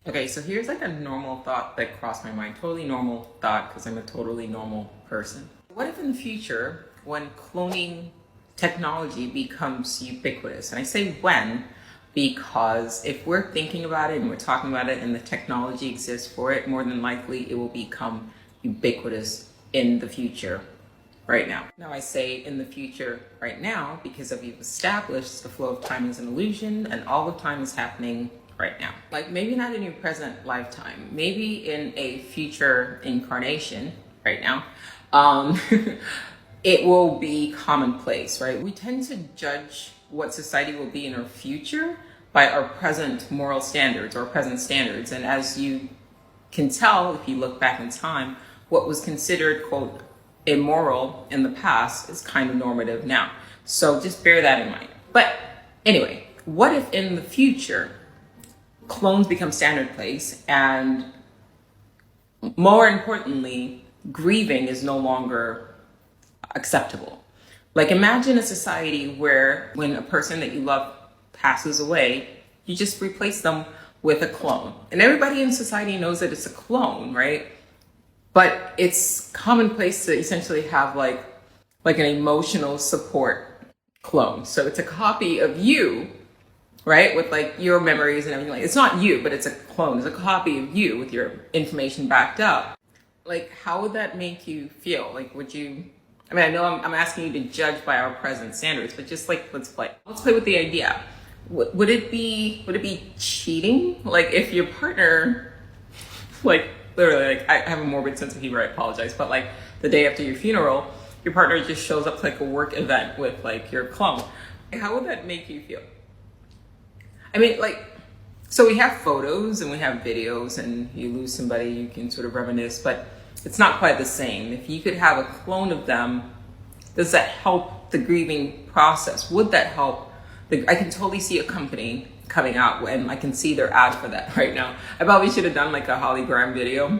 Okay, so here's like a normal thought that crossed my mind. Totally normal thought because I'm a totally normal person. What if in the future, when cloning technology becomes ubiquitous, and I say when, because if we're thinking about it and we're talking about it and the technology exists for it, more than likely it will become ubiquitous in the future right now. Now I say in the future right now because we've established the flow of time is an illusion and all of time is happening right now. Like maybe not in your present lifetime, maybe in a future incarnation right now, it will be commonplace, right? We tend to judge what society will be in our future by our present moral standards or present standards. And as you can tell, if you look back in time, what was considered, quote, immoral in the past is kind of normative now. So just bear that in mind. But anyway, what if in the future clones become standard place and more importantly, grieving is no longer acceptable? Like imagine a society where when a person that you love passes away, you just replace them with a clone. And everybody in society knows that it's a clone, right? But it's commonplace to essentially have like an emotional support clone. So it's a copy of you, right? With like your memories and everything. Like it's not you, but it's a clone. It's a copy of you with your information backed up. Like how would that make you feel? Like would you, I mean, I know I'm asking you to judge by our present standards, but just like, let's play with the idea. Would it be cheating? Like if your partner, like literally, like I have a morbid sense of humor, I apologize, but like the day after your funeral, your partner just shows up to like a work event with like your clone. How would that make you feel? I mean, like, so we have photos and we have videos and you lose somebody, you can sort of reminisce, but it's not quite the same. If you could have a clone of them, does that help the grieving process? Would that help? I can totally see a company coming out and I can see their ad for that right now. I probably should have done like a hologram video.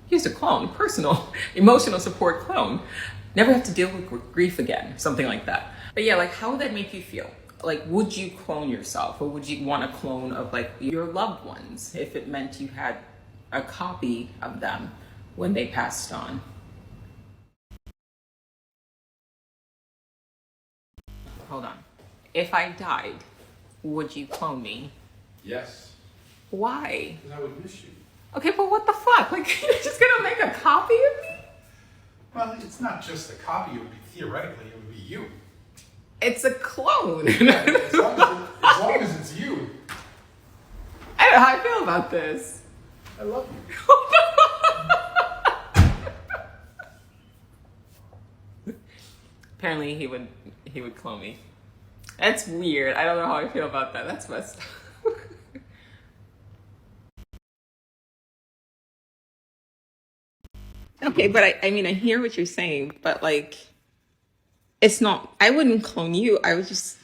Here's a clone, personal, emotional support clone. Never have to deal with grief again, something like that. But yeah, like how would that make you feel? Like, would you clone yourself or would you want a clone of like your loved ones if it meant you had a copy of them when they passed on? Hold on. If I died, would you clone me? Yes, Why? because I would miss you. Okay, but what the fuck? Like, you're just gonna make a copy of me? Well, it's not just a copy. It would be theoretically, it would be you. It's a clone. As long as it's you. I don't know how I feel about this. I love you. Apparently, he would clone me. That's weird. I don't know how I feel about that. That's messed up. Okay, but I mean, I hear what you're saying, but like, it's not, I wouldn't clone you. I would just,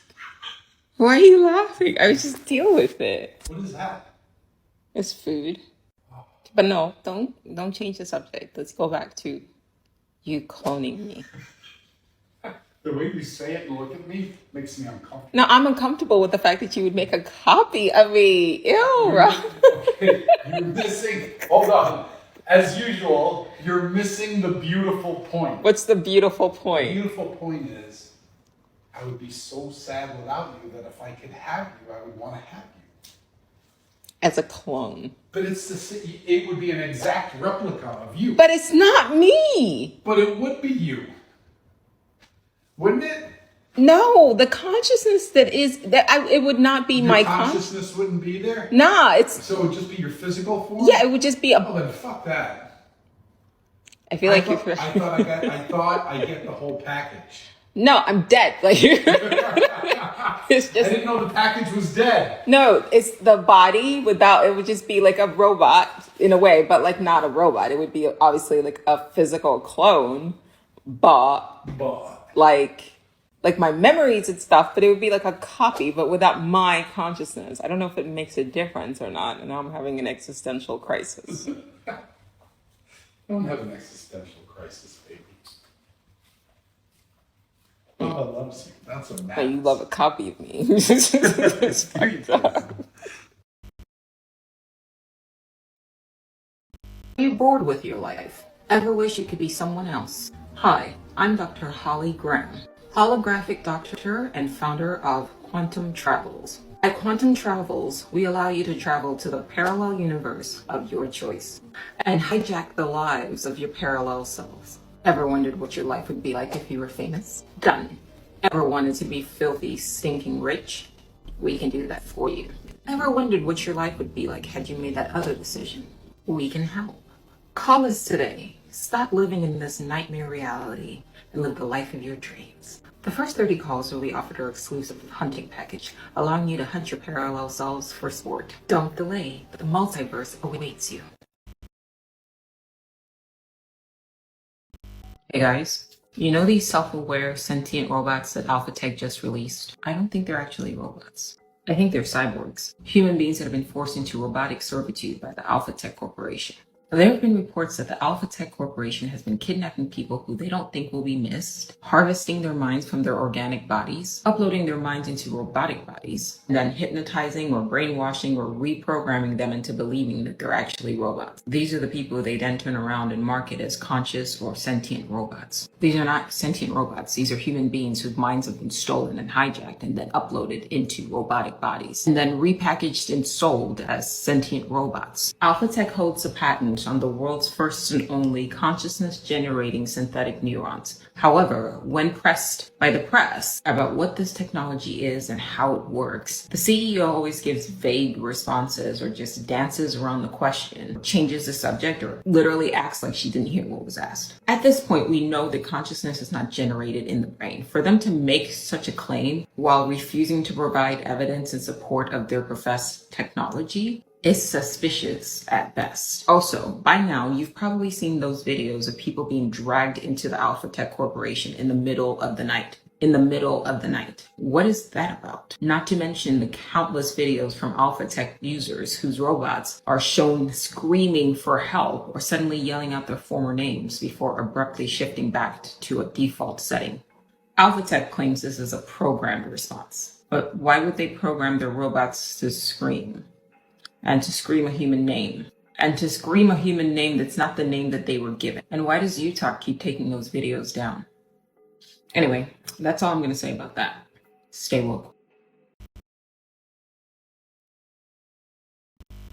why are you laughing? I would just deal with it. What is that? It's food. But no, don't change the subject. Let's go back to you cloning me. The way you say it and look at me makes me uncomfortable. No, I'm uncomfortable with the fact that you would make a copy of me. Ew, Rob. Okay, you're missing. Hold on. As usual, you're missing the beautiful point. What's the beautiful The point? beautiful point is, I would be so sad without you that if I could have you, I would want to have you. As a clone. But it would be an exact replica of you. But it's not me. But it would be you. Wouldn't it? No, the consciousness it would not be Your my consciousness wouldn't be there? Nah, it's, So it would just be your physical form? yeah, it would just be Oh, then fuck that. I feel like I thought I get the whole package. No, I'm dead. Like, it's I just, didn't know the package was dead. no, it's the body without, it would just be like a robot in a way, but like not a robot. It would be obviously like a physical clone, but like my memories and stuff, but it would be like a copy, but without my consciousness. I don't know if it makes a difference or not. And now I'm having an existential crisis. I don't have an existential crisis, baby. Mama loves you. That's a But you love a copy of me. It's fucked up. Are you bored with your life? Ever wish you could be someone else? Hi, I'm Dr. Holly Graham, holographic doctor and founder of Quantum Travels. At Quantum Travels, we allow you to travel to the parallel universe of your choice and hijack the lives of your parallel selves. Ever wondered what your life would be like if you were famous? Done. Ever wanted to be filthy, stinking rich? We can do that for you. Ever wondered what your life would be like had you made that other decision? We can help. Call us today. Stop living in this nightmare reality and live the life of your dreams. The first 30 calls will be offered our exclusive hunting package, allowing you to hunt your parallel selves for sport. Don't delay. The multiverse awaits you. Hey guys, you know these self-aware sentient robots that Alphatech just released? I don't think they're actually robots. I think they're cyborgs, human beings that have been forced into robotic servitude by the Alphatech Corporation. There have been reports that the Alphatech Corporation has been kidnapping people who they don't think will be missed, harvesting their minds from their organic bodies, uploading their minds into robotic bodies, and then hypnotizing or brainwashing or reprogramming them into believing that they're actually robots. These are the people they then turn around and market as conscious or sentient robots. These are not sentient robots. These are human beings whose minds have been stolen and hijacked and then uploaded into robotic bodies, and then repackaged and sold as sentient robots. Alphatech holds a patent on the world's first and only consciousness-generating synthetic neurons. However, when pressed by the press about what this technology is and how it works, the CEO always gives vague responses or just dances around the question, changes the subject, or literally acts like she didn't hear what was asked. At this point, we know that consciousness is not generated in the brain. For them to make such a claim while refusing to provide evidence in support of their professed technology is suspicious at best. Also, by now, you've probably seen those videos of people being dragged into the Alphatech Corporation in the middle of the night. What is that about? Not to mention the countless videos from Alphatech users whose robots are shown screaming for help or suddenly yelling out their former names before abruptly shifting back to a default setting. Alphatech claims this is a programmed response. But why would they program their robots to scream? And to scream a human name. And to scream a human name that's not the name that they were given. And why does Utah keep taking those videos down? Anyway, that's all I'm going to say about that. Stay woke.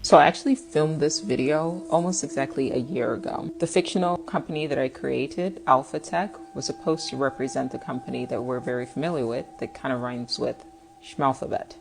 So I actually filmed this video almost exactly a year ago. The fictional company that I created, Alphatech, was supposed to represent the company that we're very familiar with that kind of rhymes with Schmalphabet.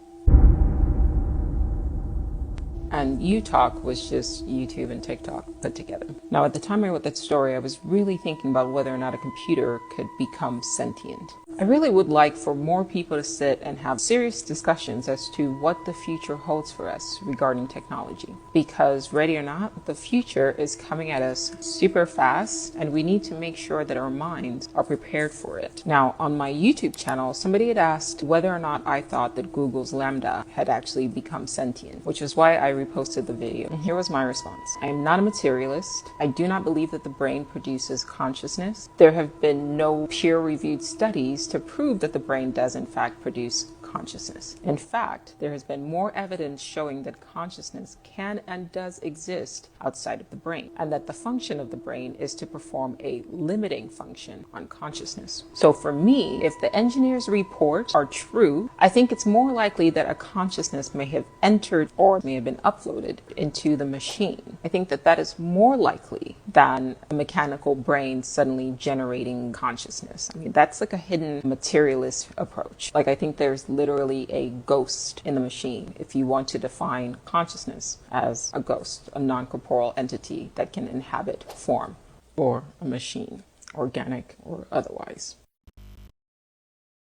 And UTalk was just YouTube and TikTok put together. Now, at the time I wrote that story, I was really thinking about whether or not a computer could become sentient. I really would like for more people to sit and have serious discussions as to what the future holds for us regarding technology. Because, ready or not, the future is coming at us super fast, and we need to make sure that our minds are prepared for it. Now, on my YouTube channel, somebody had asked whether or not I thought that Google's Lambda had actually become sentient, which is why I reposted the video. And here was my response. I am not a materialist. I do not believe that the brain produces consciousness. There have been no peer-reviewed studies to prove that the brain does in fact produce consciousness. In fact, there has been more evidence showing that consciousness can and does exist outside of the brain, and that the function of the brain is to perform a limiting function on consciousness. So for me, if the engineers' reports are true, I think it's more likely that a consciousness may have entered or may have been uploaded into the machine. I think that that is more likely than a mechanical brain suddenly generating consciousness. I mean, that's like a hidden materialist approach. Like, I think there's literally a ghost in the machine if you want to define consciousness as a ghost, a non-corporeal entity that can inhabit form, or a machine, organic or otherwise.